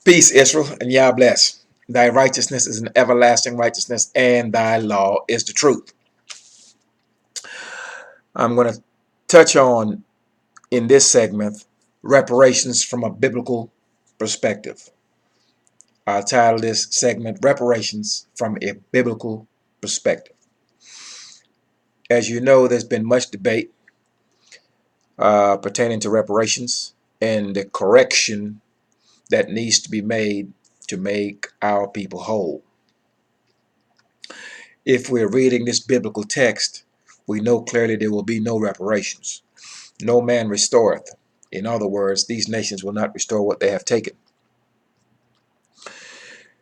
Peace, Israel, and Yah bless. Thy righteousness is an everlasting righteousness, and thy law is the truth. I'm going to touch on, in this segment, reparations from a biblical perspective. I'll title this segment, Reparations from a Biblical Perspective. As you know, there's been much debate pertaining to reparations and the correction that needs to be made to make our people whole. If we're reading this biblical text, we know clearly there will be no reparations. No man restoreth. In other words, these nations will not restore what they have taken.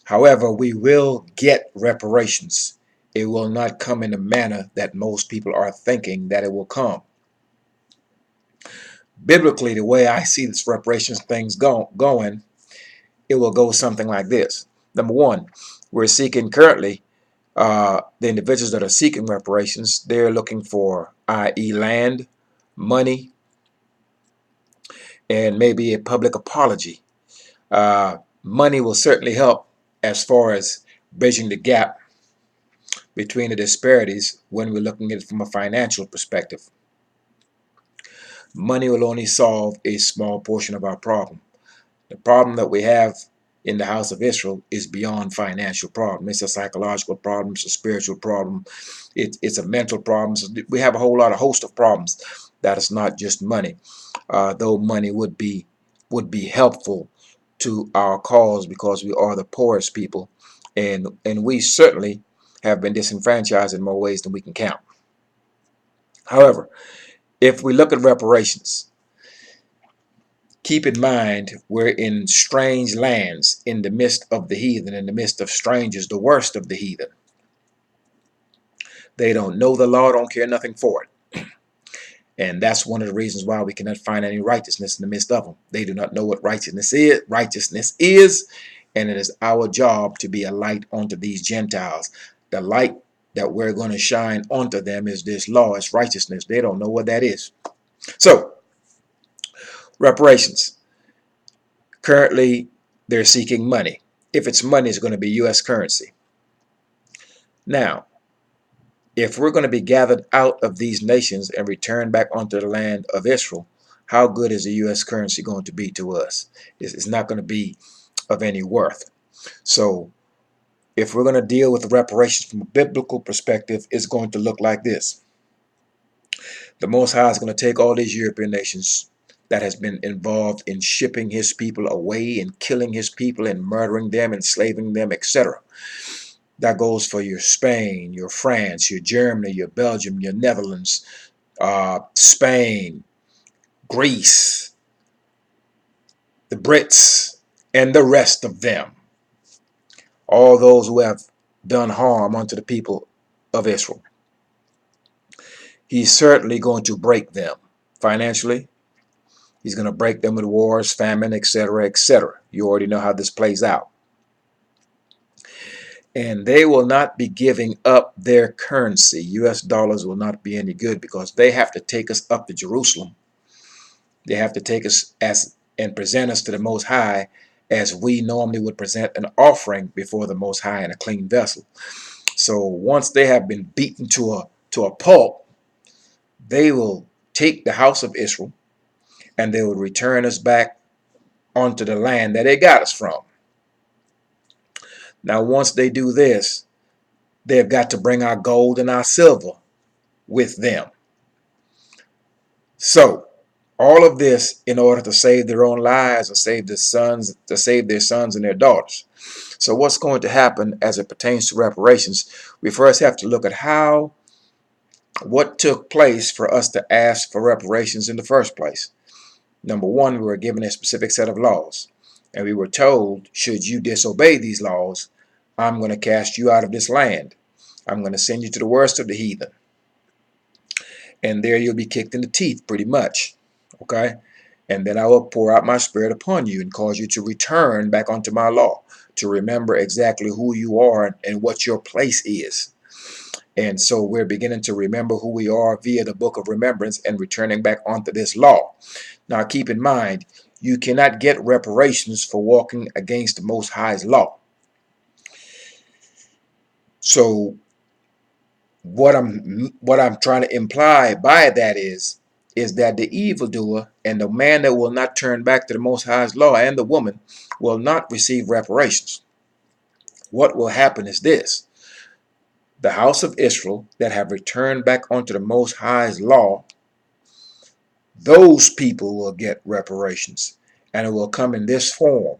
However, we will get reparations. It will not come in the manner that most people are thinking that it will come. Biblically, the way I see this reparations things going, it will go something like this. Number one, we're seeking currently, the individuals that are seeking reparations, they're looking for, i.e., land, money, and maybe a public apology. Money will certainly help as far as bridging the gap between the disparities when we're looking at it from a financial perspective. Money will only solve a small portion of our problem. The problem that we have in the house of Israel is beyond financial problem. It's a psychological problem. It's a spiritual problem. It's a mental problem. So we have a whole host of problems. That is not just money. Though money would be helpful to our cause because we are the poorest people, and we certainly have been disenfranchised in more ways than we can count. However, if we look at reparations, keep in mind we're in strange lands, in the midst of the heathen, in the midst of strangers, the worst of the heathen. They don't know the law, don't care nothing for it. And that's one of the reasons why we cannot find any righteousness in the midst of them. They do not know what righteousness is, and it is our job to be a light unto these Gentiles. The light that we're going to shine onto them is this law, it's righteousness. They don't know what that is. So, reparations. Currently, they're seeking money. If it's money, it's going to be U.S. currency. Now, if we're going to be gathered out of these nations and returned back onto the land of Israel, how good is the U.S. currency going to be to us? It's not going to be of any worth. So if we're going to deal with the reparations from a biblical perspective, it's going to look like this. The Most High is going to take all these European nations that has been involved in shipping his people away and killing his people and murdering them, enslaving them, etc. That goes for your Spain, your France, your Germany, your Belgium, your Netherlands, Spain, Greece, the Brits, and the rest of them. All those who have done harm unto the people of Israel. He's certainly going to break them financially. He's going to break them with wars, famine, etc., etc. You already know how this plays out. And they will not be giving up their currency. US dollars will not be any good because they have to take us up to Jerusalem. They have to take us and present us to the Most High as we normally would present an offering before the Most High in a clean vessel. So once they have been beaten to a pulp, they will take the house of Israel and they will return us back onto the land that they got us from. Now, once they do this, they've got to bring our gold and our silver with them. So, all of this in order to save their own lives or save their sons and their daughters. So what's going to happen as it pertains to reparations? We first have to look at what took place for us to ask for reparations in the first place. Number one, we were given a specific set of laws, and we were told, should you disobey these laws, I'm going to cast you out of this land. I'm going to send you to the worst of the heathen. And there you'll be kicked in the teeth, pretty much. Okay? And then I will pour out my spirit upon you and cause you to return back unto my law, to remember exactly who you are and what your place is. And so we're beginning to remember who we are via the book of remembrance and returning back onto this law. Now keep in mind, You cannot get reparations for walking against the Most High's law. So what I'm trying to imply by that is that the evildoer and the man that will not turn back to the Most High's law and the woman will not receive reparations. What will happen is this: the house of Israel that have returned back onto the Most High's law, those people will get reparations, and it will come in this form.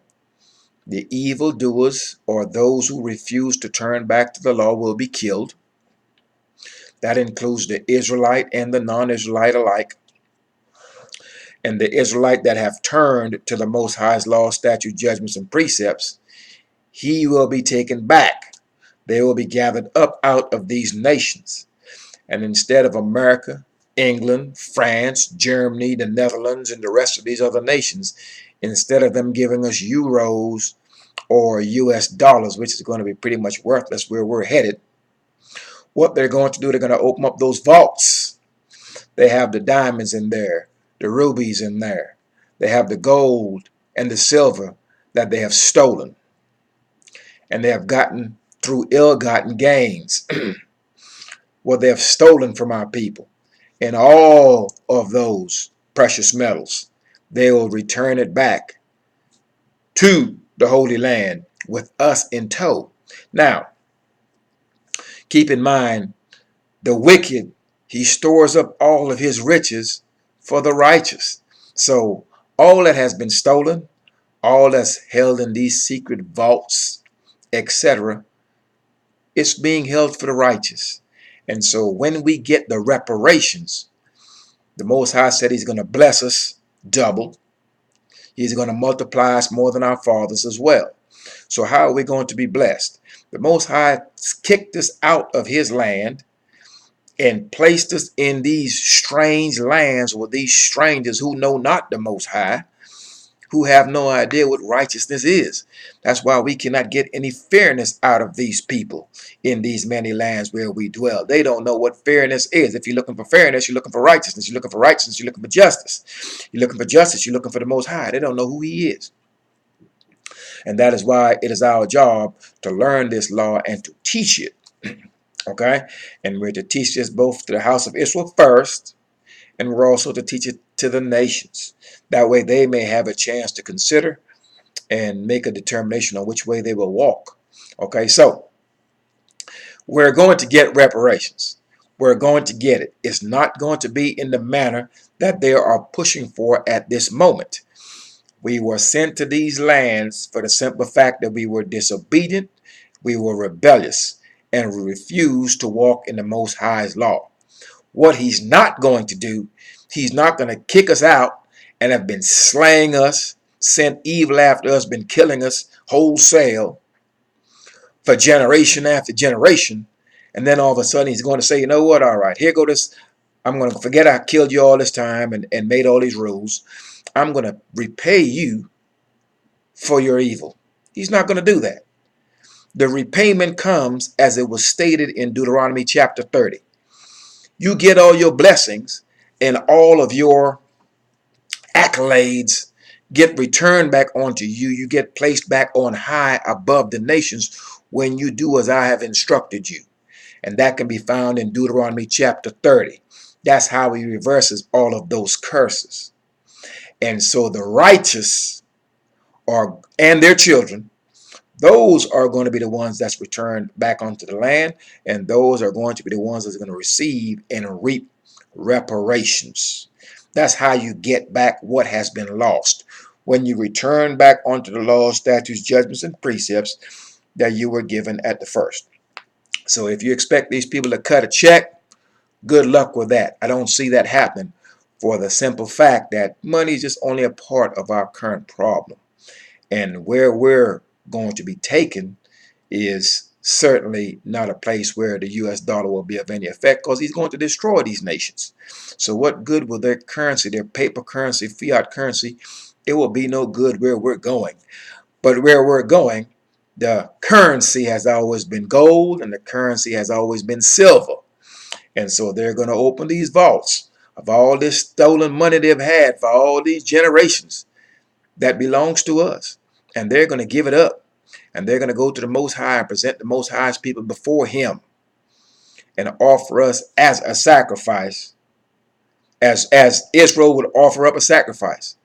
The evildoers, or those who refuse to turn back to the law, will be killed. That includes the Israelite and the non-Israelite alike. And the Israelite that have turned to the Most High's law, statute, judgments, and precepts, he will be taken back. They will be gathered up out of these nations. And instead of America, England, France, Germany, the Netherlands, and the rest of these other nations, instead of them giving us euros or US dollars, which is going to be pretty much worthless where we're headed, what they're going to do, they're going to open up those vaults. They have the diamonds in there, the rubies in there. They have the gold and the silver that they have stolen. And they have gotten through ill-gotten gains what they have stolen from our people. And all of those precious metals, they will return it back to the Holy Land with us in tow. Now, keep in mind, the wicked, he stores up all of his riches for the righteous. So all that has been stolen, all that's held in these secret vaults, etc., it's being held for the righteous. And so when we get the reparations, the Most High said he's going to bless us double. He's going to multiply us more than our fathers as well. So how are we going to be blessed? The Most High kicked us out of his land and placed us in these strange lands with these strangers who know not the Most High, who have no idea what righteousness is. That's why we cannot get any fairness out of these people in these many lands where we dwell. They don't know what fairness is. If you're looking for fairness, you're looking for righteousness. You're looking for righteousness, you're looking for justice. You're looking for justice, you're looking for the Most High. They don't know who he is. And that is why it is our job to learn this law and to teach it. Okay? And we're to teach this both to the house of Israel first, and we're also to teach it to the nations. That way they may have a chance to consider and make a determination on which way they will walk. Okay, so we're going to get reparations. We're going to get it. It's not going to be in the manner that they are pushing for at this moment. We were sent to these lands for the simple fact that we were disobedient, we were rebellious, and we refused to walk in the Most High's law. What he's not going to do, he's not going to kick us out and have been slaying us, sent evil after us, been killing us wholesale for generation after generation. And then all of a sudden he's going to say, you know what, all right, here go this. I'm going to forget I killed you all this time and made all these rules. I'm going to repay you for your evil. He's not going to do that. The repayment comes as it was stated in Deuteronomy chapter 30. You get all your blessings and all of your accolades get returned back onto you. You get placed back on high above the nations when you do as I have instructed you. And that can be found in Deuteronomy chapter 30. That's how he reverses all of those curses. And so the righteous are, and their children, those are going to be the ones that's returned back onto the land, and those are going to be the ones that's going to receive and reap reparations. That's how you get back what has been lost. When you return back onto the laws, statutes, judgments, and precepts that you were given at the first. So if you expect these people to cut a check, good luck with that. I don't see that happening, for the simple fact that money is just only a part of our current problem. And where we're going to be taken is certainly not a place where the US dollar will be of any effect, because he's going to destroy these nations. So what good will their currency, their paper currency, fiat currency, it will be no good where we're going. But where we're going, the currency has always been gold and the currency has always been silver. And so they're going to open these vaults of all this stolen money they've had for all these generations. that belongs to us. And they're going to give it up. And they're going to go to the Most High and present the Most High's people before him and offer us as a sacrifice, as Israel would offer up a sacrifice.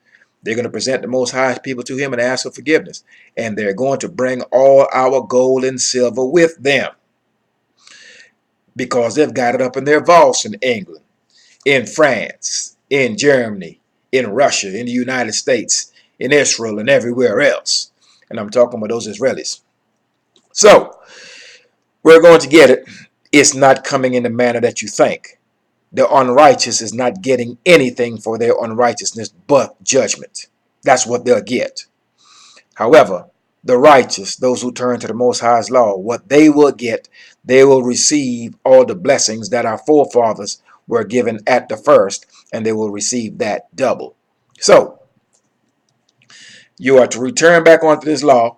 They're going to present the Most High's people to him and ask for forgiveness. And they're going to bring all our gold and silver with them, because they've got it up in their vaults in England, in France, in Germany, in Russia, in the United States, in Israel, and everywhere else. And I'm talking about those Israelis. So we're going to get it. It's not coming in the manner that you think. The unrighteous is not getting anything for their unrighteousness but judgment. That's what they'll get. However, the righteous, those who turn to the Most High's law, what they will get, they will receive all the blessings that our forefathers were given at the first, and they will receive that double. So, you are to return back onto this law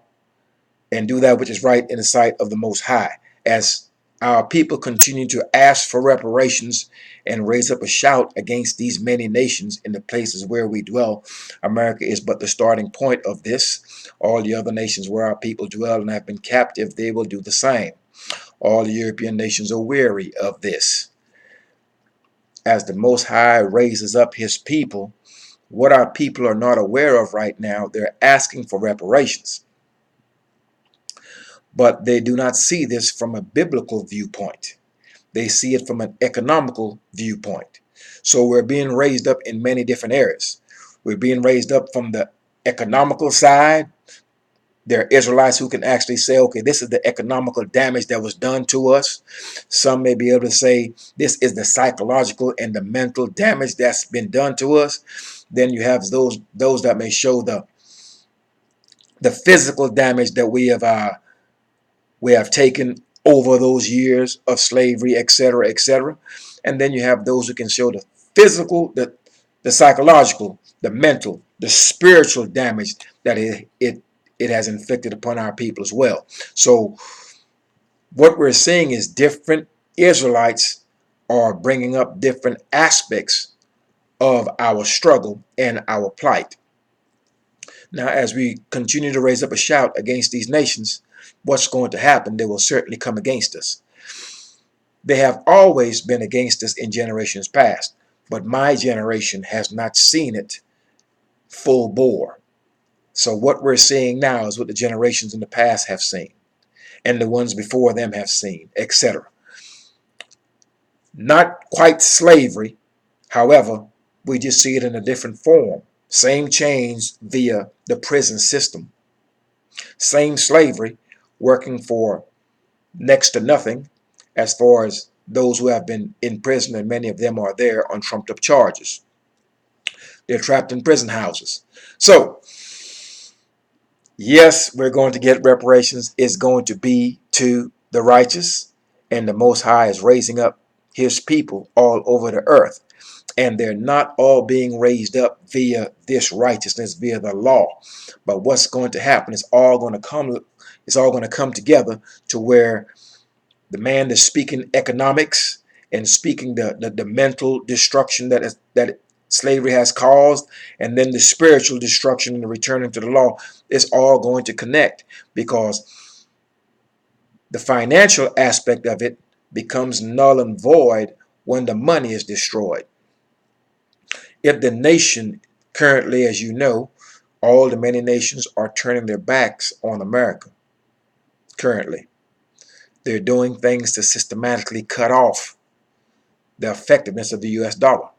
and do that which is right in the sight of the Most High. As our people continue to ask for reparations and raise up a shout against these many nations in the places where we dwell, America is but the starting point of this. All the other nations where our people dwell and have been captive, they will do the same. All the European nations are weary of this. As the Most High raises up his people, what our people are not aware of right now, they're asking for reparations. But they do not see this from a biblical viewpoint. They see it from an economical viewpoint. So we're being raised up in many different areas. We're being raised up from the economical side. There are Israelites who can actually say, okay, this is the economical damage that was done to us. Some may be able to say this is the psychological and the mental damage that's been done to us. Then you have those that may show the physical damage that we have taken over those years of slavery, etc., etc. And then you have those who can show the physical, the psychological, the mental, the spiritual damage that it has inflicted upon our people as well. So what we're seeing is different Israelites are bringing up different aspects of our struggle and our plight. Now, as we continue to raise up a shout against these nations, what's going to happen? They will certainly come against us. They have always been against us in generations past, but my generation has not seen it full bore. So what we're seeing now is what the generations in the past have seen, and the ones before them have seen, etc. Not quite slavery, however, we just see it in a different form. Same chains via the prison system. Same slavery, working for next to nothing as far as those who have been in prison, and many of them are there on trumped up charges. They're trapped in prison houses. So, yes, we're going to get reparations. It's going to be to the righteous, and the Most High is raising up his people all over the earth. And they're not all being raised up via this righteousness, via the law. But what's going to happen is all going to come together to where the man that's speaking economics and speaking the mental destruction that slavery has caused, and then the spiritual destruction and the returning to the law, is all going to connect, because the financial aspect of it becomes null and void when the money is destroyed. If the nation currently, as you know, all the many nations are turning their backs on America currently. They're doing things to systematically cut off the effectiveness of the US dollar.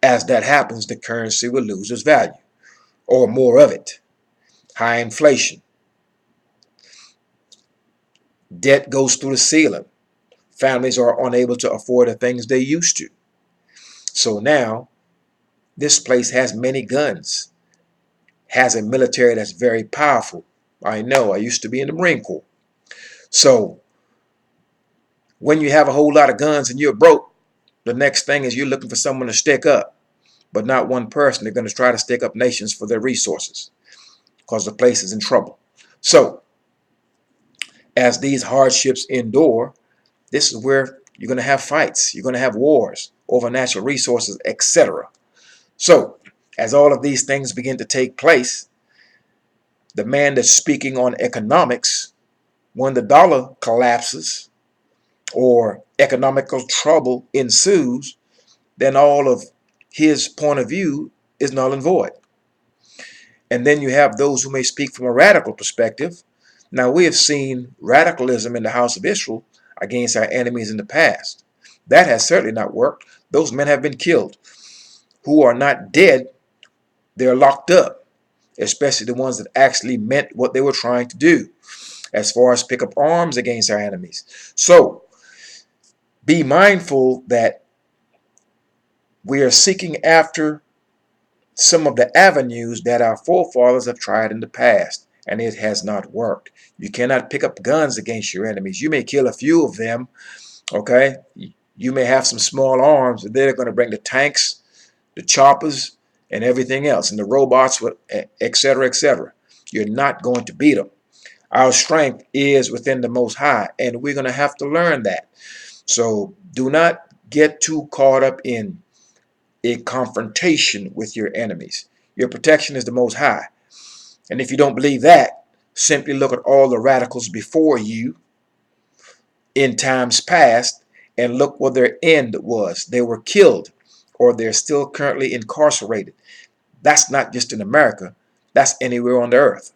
As that happens, the currency will lose its value, or more of it. High inflation. Debt goes through the ceiling. Families are unable to afford the things they used to. So now, this place has many guns, has a military that's very powerful. I know, I used to be in the Marine Corps. So, when you have a whole lot of guns and you're broke, the next thing is you're looking for someone to stick up. But not one person. They're going to try to stick up nations for their resources, because the place is in trouble. So, as these hardships endure, this is where you're going to have fights. You're going to have wars over natural resources, etc. So, As all of these things begin to take place, the man that's speaking on economics, when the dollar collapses or economical trouble ensues, then all of his point of view is null and void. And then you have those who may speak from a radical perspective. Now, we have seen radicalism in the house of Israel against our enemies in the past. That has certainly not worked. Those men have been killed. Who are not dead, they're locked up, especially the ones that actually meant what they were trying to do, as far as pick up arms against our enemies. So, be mindful that we are seeking after some of the avenues that our forefathers have tried in the past, and it has not worked. You cannot pick up guns against your enemies. You may kill a few of them, okay? You may have some small arms, but they're going to bring the tanks, the choppers, and everything else, and the robots, etc., etc. You're not going to beat them. Our strength is within the Most High, and we're going to have to learn that. So do not get too caught up in a confrontation with your enemies. Your protection is the Most High. And if you don't believe that, simply look at all the radicals before you in times past and look what their end was. They were killed, or they're still currently incarcerated. That's not just in America, that's anywhere on the earth.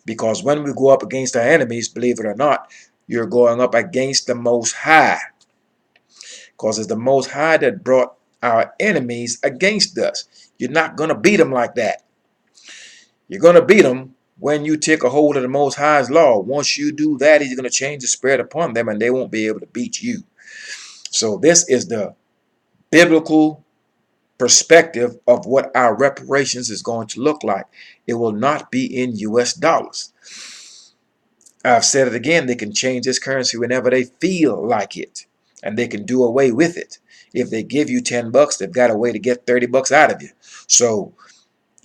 Because when we go up against our enemies, believe it or not, you're going up against the Most High. Because it's the Most High that brought our enemies against us. You're not going to beat them like that. You're going to beat them when you take a hold of the Most High's law. Once you do that, he's going to change the spirit upon them, and they won't be able to beat you. So this is the biblical perspective of what our reparations is going to look like. It will not be in US dollars. I've said it again, they can change this currency whenever they feel like it, and they can do away with it. If they give you 10 bucks, they've got a way to get 30 bucks out of you. So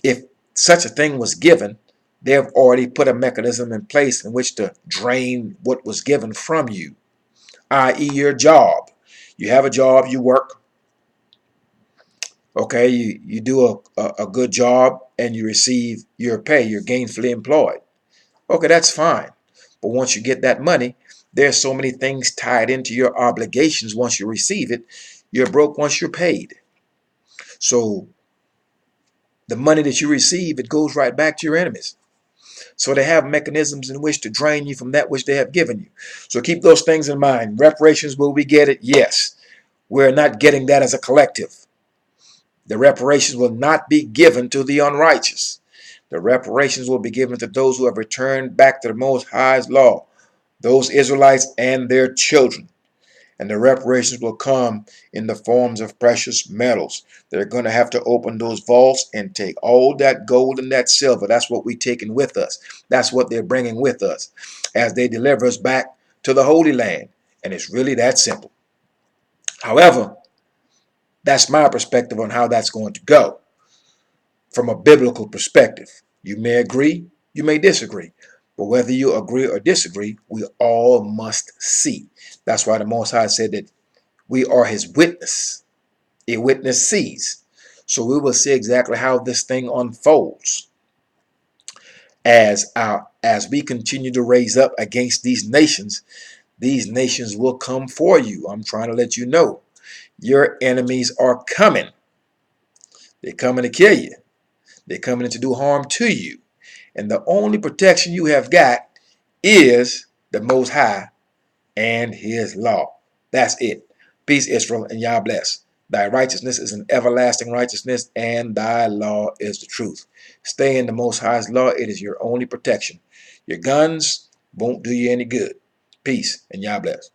if such a thing was given, they've already put a mechanism in place in which to drain what was given from you, i.e. your job. You have a job, you work, okay, you do a good job and you receive your pay, you're gainfully employed. Okay, that's fine. But once you get that money, there's so many things tied into your obligations once you receive it. You're broke once you're paid. So the money that you receive, it goes right back to your enemies. So they have mechanisms in which to drain you from that which they have given you. So keep those things in mind. Reparations, will we get it? Yes. We're not getting that as a collective. The reparations will not be given to the unrighteous. The reparations will be given to those who have returned back to the Most High's law, those Israelites and their children. And the reparations will come in the forms of precious metals. They're going to have to open those vaults and take all that gold and that silver. That's what we're taking with us. That's what they're bringing with us as they deliver us back to the Holy Land. And it's really that simple. However, that's my perspective on how that's going to go from a biblical perspective. You may agree, you may disagree. But whether you agree or disagree, we all must see. That's why the Most High said that we are his witness. A witness sees. So we will see exactly how this thing unfolds as we continue to raise up against these nations. These nations will come for you. I'm trying to let you know. Your enemies are coming. They're coming to kill you. They're coming to do harm to you. And the only protection you have got is the Most High and his law. That's it. Peace, Israel, and Yah bless. Thy righteousness is an everlasting righteousness, and thy law is the truth. Stay in the Most High's law. It is your only protection. Your guns won't do you any good. Peace, and Yah bless.